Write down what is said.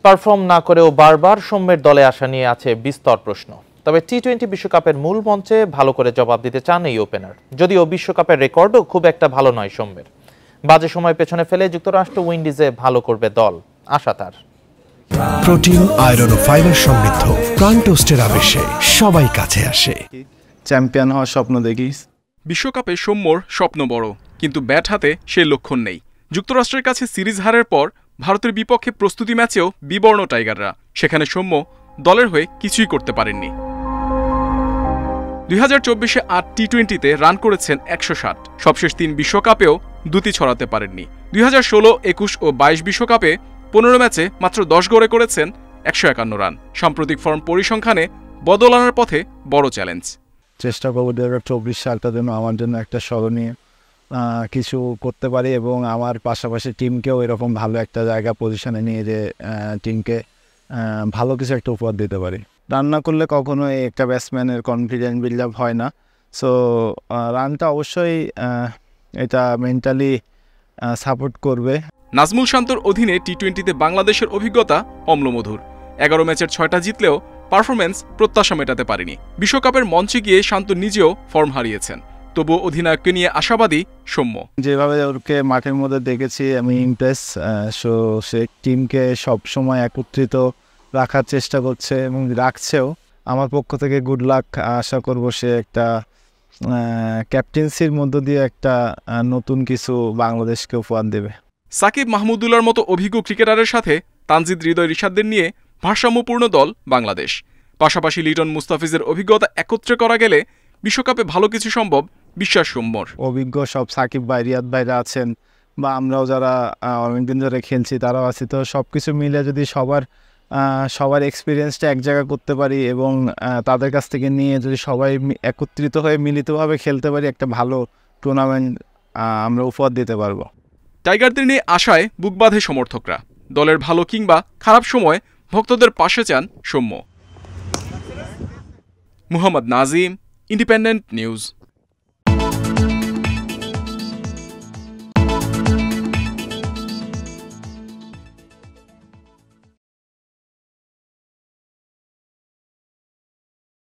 Perform না করেও বারবার সৌম্যের দলে আসা নিয়ে আছে বিস্তর প্রশ্ন। তবে টি-20 বিশ্বকাপের মূল মঞ্চে ভালো করে জবাব দিতে চান এই ওপেনার। যদিও বিশ্বকাপের রেকর্ডও খুব একটা ভালো নয় সৌম্যের। বাজে সময় পেছনে ফেলে যুক্তরাষ্ট্র উইন্ডিজে ভালো করবে দল, আশা তার। প্রোটিন, আয়রন ও ফাইবার সমৃদ্ধ প্রাণ টোস্টের আবেশে সবাই কাছে আসে। চ্যাম্পিয়ন হওয়ার স্বপ্ন দেখি। বিশ্বকাপে সৌম্যর স্বপ্ন বড়, কিন্তু ব্যাট হাতে সে লক্ষণ নেই। যুক্তরাষ্ট্রের কাছে সিরিজ হারের পর ভারতের বিপক্ষে প্রস্তুতি ম্যাচেও বিবর্ণ টাইগাররা। সেখানে সৌম্য দলের হয়ে কিছুই করতে পারেননি। 2024-এ 8 টি-20-তে রান করেছেন 160। সবশেষ 3 বিশ্বকাপেও দুটি ছড়াতে পারেননি। 2016, 21 ও 22 বিশ্বকাপে 15 ম্যাচে মাত্র 10 গড়ে করেছেন 151 রান। সাম্প্রতিক ফর্ম পরিসংখ্যানে বদল আনার পথে বড় চ্যালেঞ্জ। চেষ্টা করবো 2024 সালটা যেন আমার জন্য একটা স্মরণীয় কিছু করতে পারি এবং আমার পাশাপাশি টিমকেও এরকম ভালো একটা জায়গা পজিশনে নিয়ে যে টিমকে ভালো কিছু একটা উপহার দিতে পারি। রান না করলে কখনোই একটা ব্যাটসম্যানের কনফিডেন্স বিল্ড আপ হয় না। সো রানটা অবশ্যই এটা মেন্টালি সাপোর্ট করবে। নাজমুল শান্তর অধীনে টি-20-তে বাংলাদেশের অভিজ্ঞতা অম্লমধুর। 11 ম্যাচের 6টা জিতলেও পারফরম্যান্স প্রত্যাশা মেটাতে পারেনি। বিশ্বকাপের মঞ্চে গিয়ে শান্ত নিজেও ফর্ম হারিয়েছেন। তবুও অধিনায়ককে নিয়ে আশাবাদী সৌম্য। যেভাবে ওকে মাঠের মধ্যে দেখেছি আমি ইমপ্রেস। সো সে টিমকে সবসময় একত্রিত রাখার চেষ্টা করছে এবং রাখছেও। আমার পক্ষ থেকে গুড লাক, আশা করব সে একটা ক্যাপ্টেন্সির মধ্য দিয়ে একটা নতুন কিছু বাংলাদেশকে উপহার দেবে। সাকিব মাহমুদুল্লাহর মতো অভিজ্ঞ ক্রিকেটারের সাথে তানজিদ, হৃদয়, রিশাদদের নিয়ে ভারসাম্যপূর্ণ দল বাংলাদেশ। পাশাপাশি লিটন, মুস্তাফিজের অভিজ্ঞতা একত্রে করা গেলে বিশ্বকাপে ভালো কিছু সম্ভব, বিশ্বাস সৌম্যর। অভিজ্ঞ সব সাকিব ভাই, রিয়াদ ভাইরা আছেন বা আমরাও যারা অনেকদিন ধরে খেলছি তারাও আছি। তো সব কিছু মিলে যদি সবার এক্সপিরিয়েন্সটা এক জায়গা করতে পারি এবং তাদের কাছ থেকে নিয়ে যদি সবাই একত্রিত হয়ে মিলিতভাবে খেলতে পারি, একটা ভালো টুর্নামেন্ট আমরা উপহার দিতে পারবো। টাইগারদের নিয়ে আশায় বুক বাঁধে সমর্থকরা। দলের ভালো কিংবা খারাপ সময় ভক্তদের পাশে চান সৌম্য। Muhammad Nazim, Independent news.